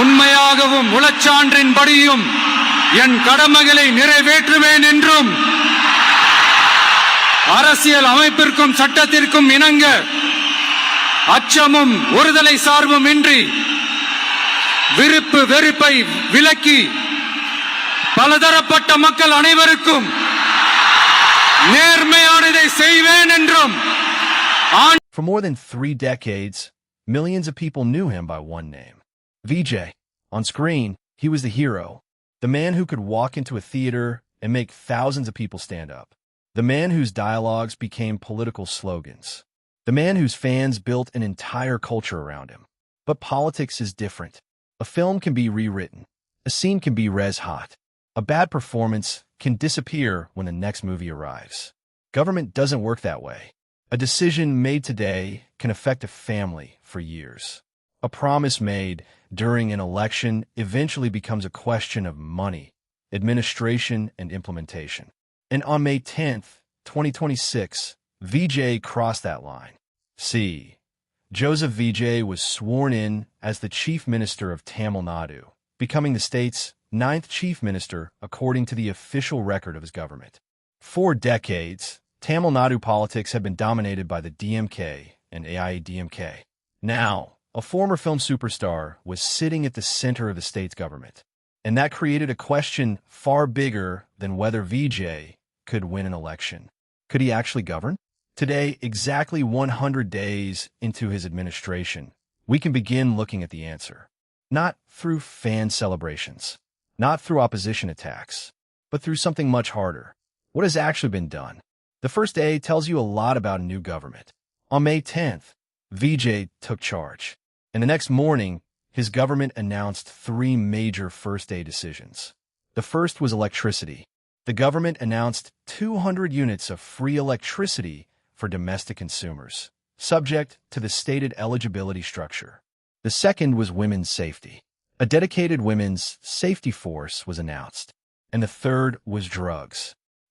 உண்மையாகவும் உளச்சான்றின்படியும் என் கடமைகளை நிறைவேற்றுவேன் என்றும் அரசியல் அமைப்பிற்கும் சட்டத்திற்கும் இணங்க அச்சமும் ஒருதலை சார்பும் இன்றி விருப்பு வெறுப்பை விலக்கி பலதரப்பட்ட மக்கள் அனைவருக்கும் நேர்மையானதை செய்வேன் என்றும். For more than 3 decades, millions of people knew him by one name. Vijay. On screen, he was the hero, the man who could walk into a theater and make thousands of people stand up, the man whose dialogues became political slogans, the man whose fans built an entire culture around him. But politics is different. A film can be rewritten. A scene can be res hot. A bad performance can disappear when the next movie arrives. Government doesn't work that way. A decision made today can affect a family for years. A promise made during an election eventually becomes a question of money, administration, and implementation. And on May 10th, 2026, Vijay crossed that line. See, Joseph Vijay was sworn in as the Chief Minister of Tamil Nadu, becoming the state's 9th Chief Minister according to the official record of his government. For decades, Tamil Nadu politics had been dominated by the DMK and AIADMK. Now, a former film superstar was sitting at the center of the state's government, and that created a question far bigger than whether Vijay could win an election. Could he actually govern? Today, exactly 100 days into his administration, we can begin looking at the answer. Not through fan celebrations, not through opposition attacks, but through something much harder. What has actually been done? The first day tells you a lot about a new government. On May 10th, Vijay took charge, and the next morning, his government announced 3 major first-day decisions. The first was electricity. The government announced 200 units of free electricity for domestic consumers, subject to the stated eligibility structure. The second was women's safety. A dedicated women's safety force was announced. And the third was drugs.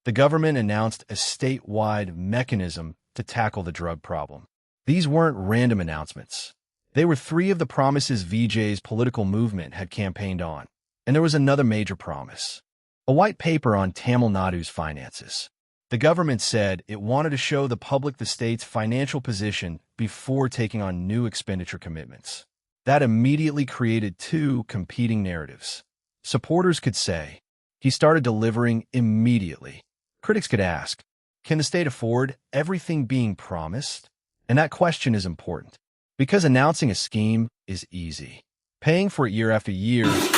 The government announced a statewide mechanism to tackle the drug problem. These weren't random announcements. They were 3 of the promises Vijay's political movement had campaigned on. And there was another major promise. A white paper on Tamil Nadu's finances. The government said it wanted to show the public the state's financial position before taking on new expenditure commitments. That immediately created 2 competing narratives. Supporters could say, he started delivering immediately. Critics could ask, can the state afford everything being promised? And that question is important, because announcing a scheme is easy. Paying for it year after year is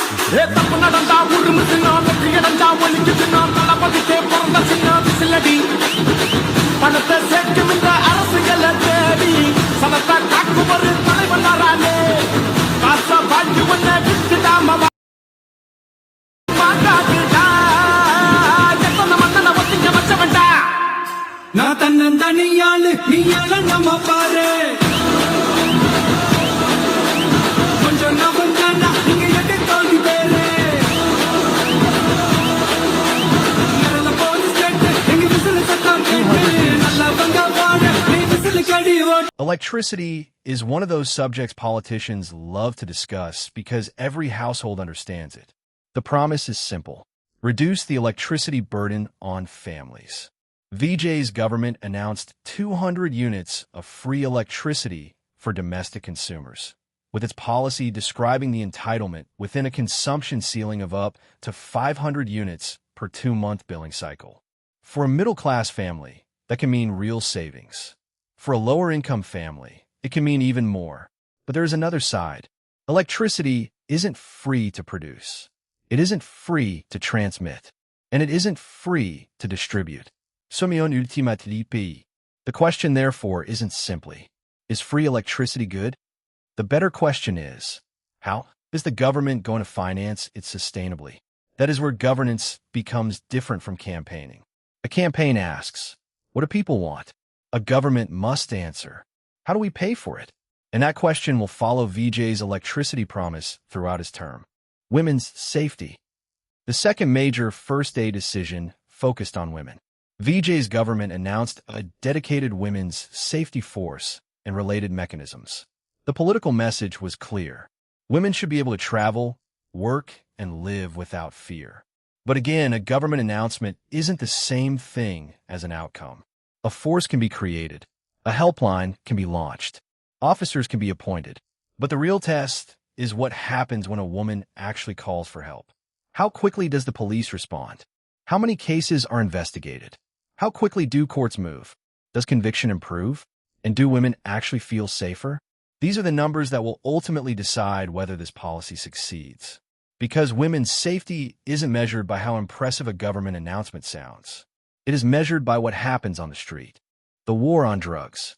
நான் தன்னந்தனியாளு நீயால நம்ம பாரு கொஞ்சம் நவந்தானா நீங்க எட்டு தோல்வி பேரு நல்ல police கேட்டு எங்க விசில் சத்தம் கேட்டு நல்லவங்க வாழ நீ விசில் கடி ஓட்டு. Electricity is one of those subjects politicians love to discuss because every household understands it. The promise is simple. Reduce the electricity burden on families. Vijay's government announced 200 units of free electricity for domestic consumers, with its policy describing the entitlement within a consumption ceiling of up to 500 units per 2-month billing cycle. For a middle-class family, that can mean real savings. For a lower-income family, it can mean even more. But there is another side. Electricity isn't free to produce. It isn't free to transmit. And it isn't free to distribute. The question, therefore, isn't simply, is free electricity good? The better question is, how is the government going to finance it sustainably? That is where governance becomes different from campaigning. A campaign asks, what do people want? A government must answer, how do we pay for it? And that question will follow Vijay's electricity promise throughout his term. Women's safety. The second major first-day decision focused on women. Vijay's government announced a dedicated women's safety force and related mechanisms. The political message was clear. Women should be able to travel, work, and live without fear. But again, a government announcement isn't the same thing as an outcome. A force can be created. A helpline can be launched. Officers can be appointed. But the real test is what happens when a woman actually calls for help. How quickly does the police respond? How many cases are investigated? How quickly do courts move? Does conviction improve? And do women actually feel safer? These are the numbers that will ultimately decide whether this policy succeeds. Because women's safety isn't measured by how impressive a government announcement sounds. It is measured by what happens on the street. The war on drugs.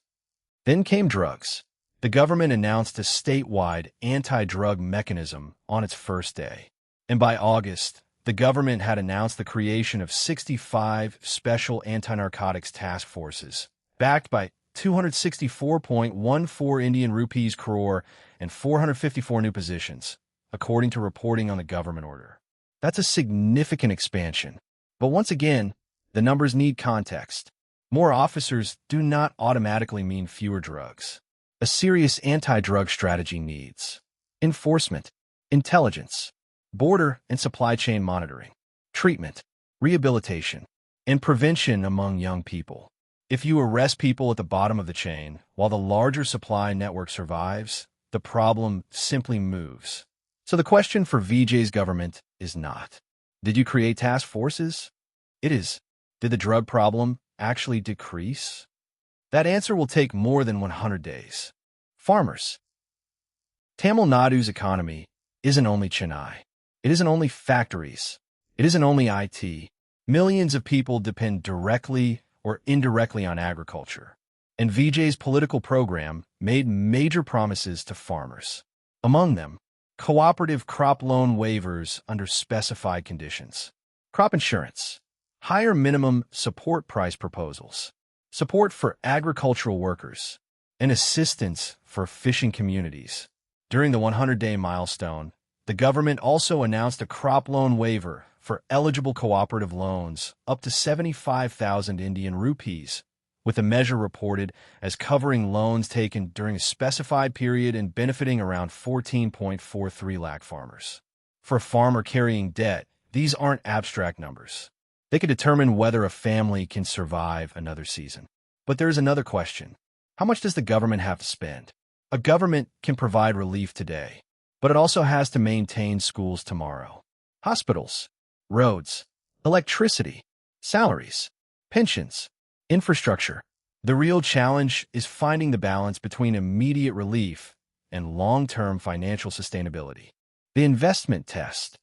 Then came drugs. The government announced a statewide anti-drug mechanism on its first day. And by August, the government had announced the creation of 65 special anti-narcotics task forces, backed by 264.14 Indian rupees crore and 454 new positions, according to reporting on the government order. That's a significant expansion. But once again, the numbers need context. More officers do not automatically mean fewer drugs. A serious anti-drug strategy needs enforcement, intelligence, border and supply chain monitoring, treatment, rehabilitation, and prevention among young people. If you arrest people at the bottom of the chain while the larger supply network survives, the problem simply moves. So the question for Vijay's government is not, did you create task forces? It is, did the drug problem actually decrease? That answer will take more than 100 days. Farmers. Tamil Nadu's economy isn't only Chennai. It isn't only factories. It isn't only IT. Millions of people depend directly or indirectly on agriculture. And Vijay's political program made major promises to farmers. Among them, cooperative crop loan waivers under specified conditions, crop insurance, higher minimum support price proposals, support for agricultural workers, and assistance for fishing communities. During the 100-day milestone, the government also announced a crop loan waiver for eligible cooperative loans up to 75,000 Indian rupees, with the measure reported as covering loans taken during a specified period and benefiting around 14.43 lakh farmers. For a farmer carrying debt, these aren't abstract numbers. They could determine whether a family can survive another season. But there is another question. How much does the government have to spend? A government can provide relief today, but it also has to maintain schools tomorrow. Hospitals, roads, electricity, salaries, pensions, infrastructure. The real challenge is finding the balance between immediate relief and long-term financial sustainability. The investment test.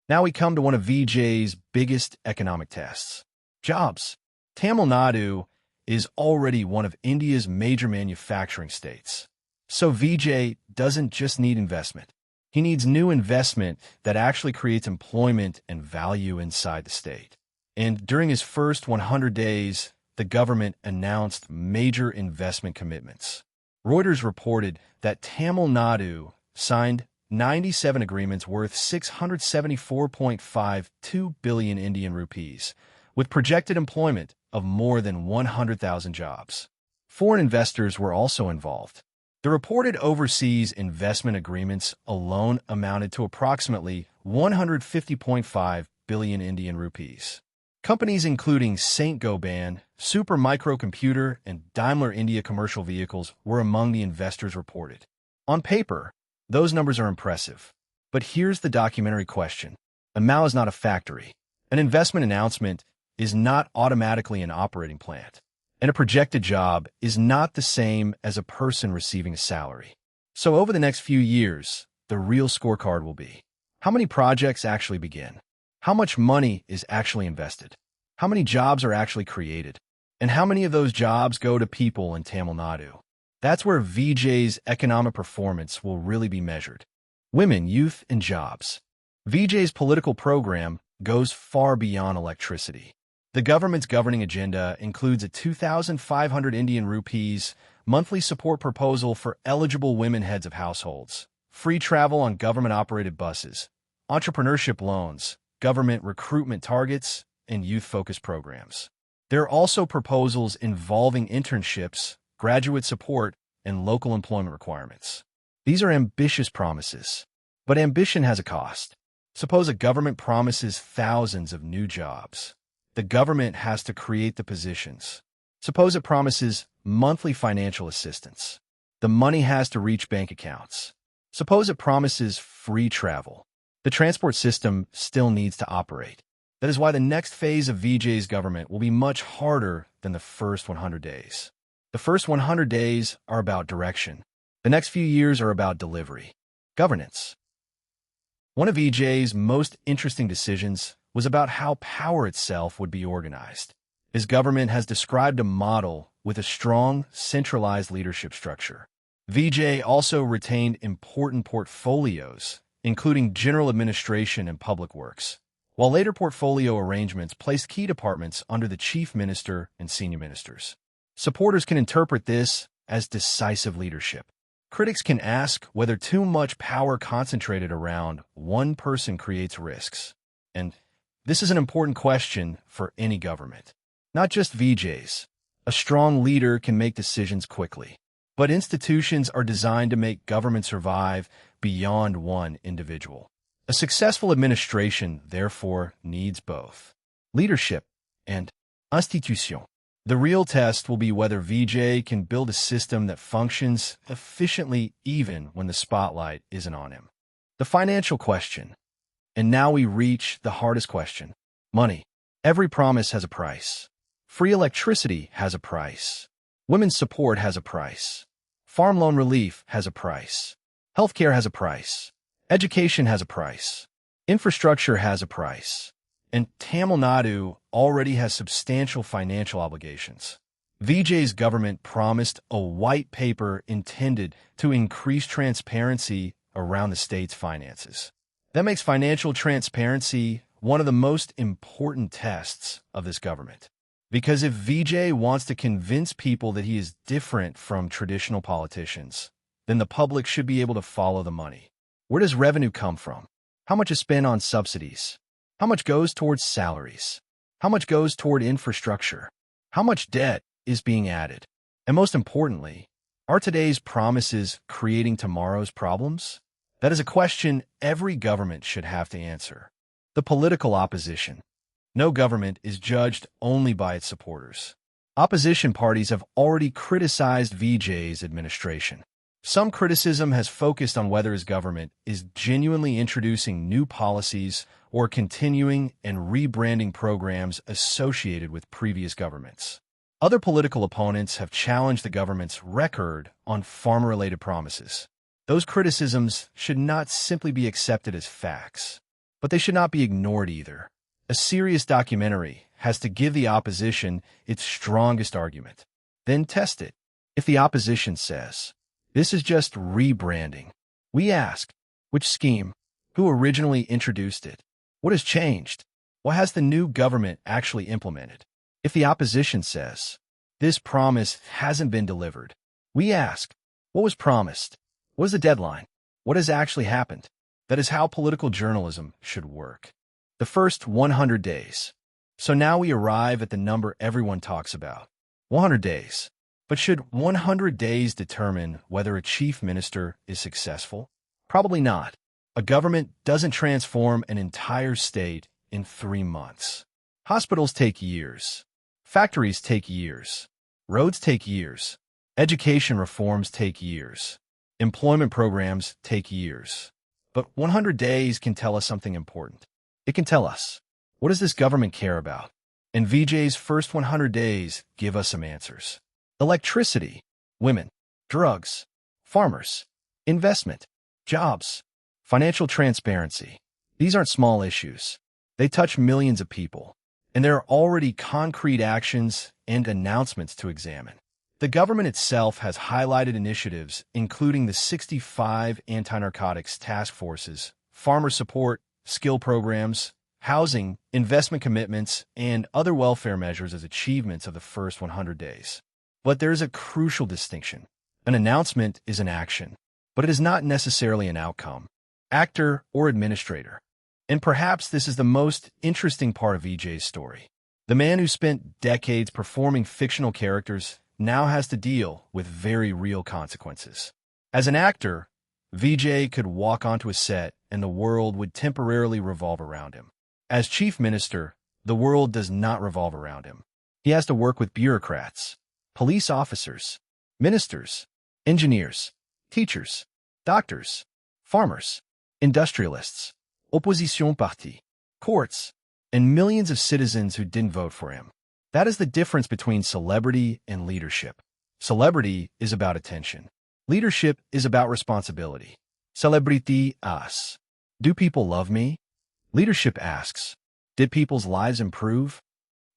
Now we come to one of Vijay's biggest economic tests. Jobs. Tamil Nadu is already one of India's major manufacturing states. So Vijay doesn't just need investment. He needs new investment that actually creates employment and value inside the state. And during his first 100 days, the government announced major investment commitments. Reuters reported that Tamil Nadu signed 97 agreements worth 674.52 billion Indian rupees, with projected employment of more than 100,000 jobs. Foreign investors were also involved. The reported overseas investment agreements alone amounted to approximately 150.5 billion Indian rupees. Companies including Saint Gobain, Super Microcomputer, and Daimler India Commercial Vehicles were among the investors reported. On paper, those numbers are impressive. But here's the documentary question. A Mao is not a factory. An investment announcement is not automatically an operating plant. And a projected job is not the same as a person receiving a salary. So over the next few years, the real scorecard will be, how many projects actually begin? How much money is actually invested? How many jobs are actually created? And how many of those jobs go to people in Tamil Nadu? That's where Vijay's economic performance will really be measured. Women, youth, and jobs. Vijay's political program goes far beyond electricity. The government's governing agenda includes a 2,500 Indian rupees monthly support proposal for eligible women heads of households, free travel on government-operated buses, entrepreneurship loans, government recruitment targets, and youth-focused programs. There are also proposals involving internships, graduate support, and local employment requirements. These are ambitious promises. But ambition has a cost. Suppose a government promises thousands of new jobs. The government has to create the positions. Suppose it promises monthly financial assistance. The money has to reach bank accounts. Suppose it promises free travel. The transport system still needs to operate. That is why the next phase of Vijay's government will be much harder than the first 100 days. The first 100 days are about direction. The next few years are about delivery. Governance. One of Vijay's most interesting decisions was about how power itself would be organized. His government has described a model with a strong, centralized leadership structure. Vijay also retained important portfolios, including general administration and public works, while later portfolio arrangements placed key departments under the chief minister and senior ministers. Supporters can interpret this as decisive leadership. Critics can ask whether too much power concentrated around one person creates risks. And this is an important question for any government. Not just Vijay's. A strong leader can make decisions quickly. But institutions are designed to make government survive beyond one individual. A successful administration, therefore, needs both leadership and institution. The real test will be whether Vijay can build a system that functions efficiently even when the spotlight isn't on him. The financial question. And now we reach the hardest question. Money. Every promise has a price. Free electricity has a price. Women's support has a price. Farm loan relief has a price. Healthcare has a price. Education has a price. Infrastructure has a price. And Tamil Nadu already has substantial financial obligations. Vijay's government promised a white paper intended to increase transparency around the state's finances. That makes financial transparency one of the most important tests of this government. Because if Vijay wants to convince people that he is different from traditional politicians, then the public should be able to follow the money. Where does revenue come from? How much is spent on subsidies? How much goes towards salaries? How much goes toward infrastructure? How much debt is being added? And most importantly, are today's promises creating tomorrow's problems? That is a question every government should have to answer. The political opposition. No government is judged only by its supporters. Opposition parties have already criticized Vijay's administration. Some criticism has focused on whether his government is genuinely introducing new policies or continuing and rebranding programs associated with previous governments. Other political opponents have challenged the government's record on farmer-related promises. Those criticisms should not simply be accepted as facts, but they should not be ignored either. A serious documentary has to give the opposition its strongest argument. Then test it. If the opposition says, this is just rebranding, we ask, which scheme? Who originally introduced it? What has changed? What has the new government actually implemented? If the opposition says, this promise hasn't been delivered, we ask, what was promised? What is the deadline? What has actually happened? That is how political journalism should work. The first 100 days. So now we arrive at the number everyone talks about. 100 days. But should 100 days determine whether a chief minister is successful? Probably not. A government doesn't transform an entire state in 3 months. Hospitals take years. Factories take years. Roads take years. Education reforms take years. Employment programs take years. But 100 days can tell us something important. It can tell us, what does this government care about? And Vijay's first 100 days give us some answers. Electricity, women, drugs, farmers, investment, jobs, financial transparency. These aren't small issues. They touch millions of people, and there are already concrete actions and announcements to examine. The government itself has highlighted initiatives, including the 65 anti-narcotics task forces, farmer support, skill programs, housing, investment commitments, and other welfare measures as achievements of the first 100 days. But there is a crucial distinction. An announcement is an action, but it is not necessarily an outcome, actor or administrator. And perhaps this is the most interesting part of Vijay's story. The man who spent decades performing fictional characters now has to deal with very real consequences. As an actor, Vijay could walk onto a set and the world would temporarily revolve around him. As chief minister, the world does not revolve around him. He has to work with bureaucrats, police officers, ministers, engineers, teachers, doctors, farmers, industrialists, opposition party, courts, and millions of citizens who didn't vote for him. That is the difference between celebrity and leadership. Celebrity is about attention. Leadership is about responsibility. Celebrity asks, do people love me? Leadership asks, did people's lives improve?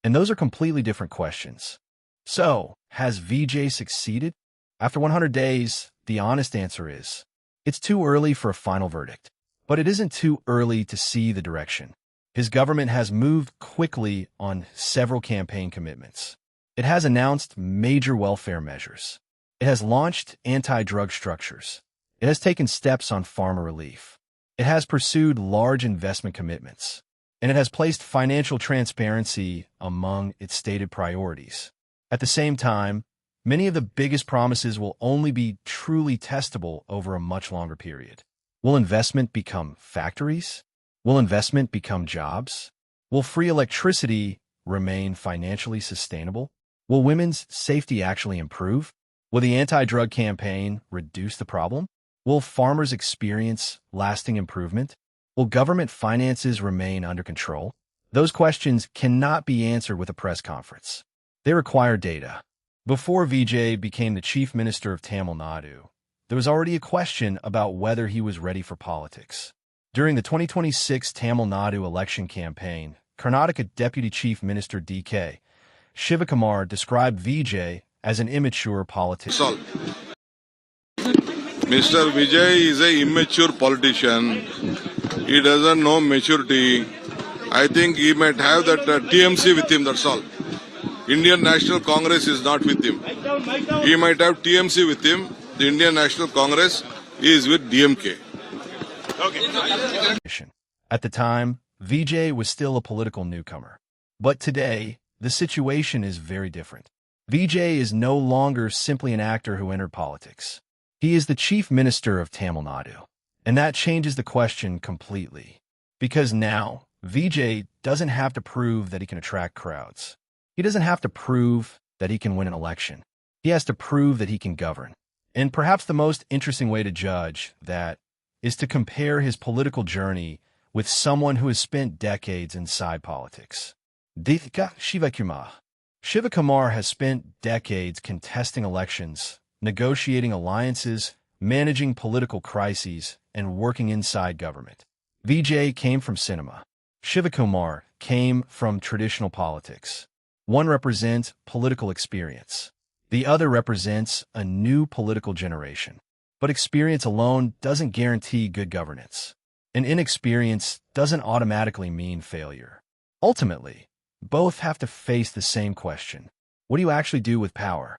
And those are completely different questions. So, has Vijay succeeded? After 100 days, the honest answer is, it's too early for a final verdict. But it isn't too early to see the direction. His government has moved quickly on several campaign commitments. It has announced major welfare measures. It has launched anti-drug structures. It has taken steps on farmer relief. It has pursued large investment commitments. And it has placed financial transparency among its stated priorities. At the same time, many of the biggest promises will only be truly testable over a much longer period. Will investment become factories? Will investment become jobs? Will free electricity remain financially sustainable? Will women's safety actually improve? Will the anti-drug campaign reduce the problem? Will farmers experience lasting improvement? Will government finances remain under control? Those questions cannot be answered with a press conference. They require data. Before Vijay became the chief minister of Tamil Nadu, there was already a question about whether he was ready for politics. During the 2026 Tamil Nadu election campaign, Karnataka Deputy Chief Minister D.K. Shivakumar described Vijay as an immature politician. Mr. Vijay is an immature politician. He doesn't know maturity. I think he might have that TMC with him, that's all. Indian National Congress is not with him. He might have TMC with him. The Indian National Congress is with DMK. At the time, Vijay was still a political newcomer. But today, the situation is very different. Vijay is no longer simply an actor who entered politics. He is the chief minister of Tamil Nadu. And that changes the question completely. Because now, Vijay doesn't have to prove that he can attract crowds. He doesn't have to prove that he can win an election. He has to prove that he can govern. And perhaps the most interesting way to judge that is to compare his political journey with someone who has spent decades inside politics. Shivakumar. Shivakumar has spent decades contesting elections, negotiating alliances, managing political crises, and working inside government. Vijay came from cinema. Shivakumar came from traditional politics. One represents political experience. The other represents a new political generation. But experience alone doesn't guarantee good governance. And inexperience doesn't automatically mean failure. Ultimately, both have to face the same question. What do you actually do with power?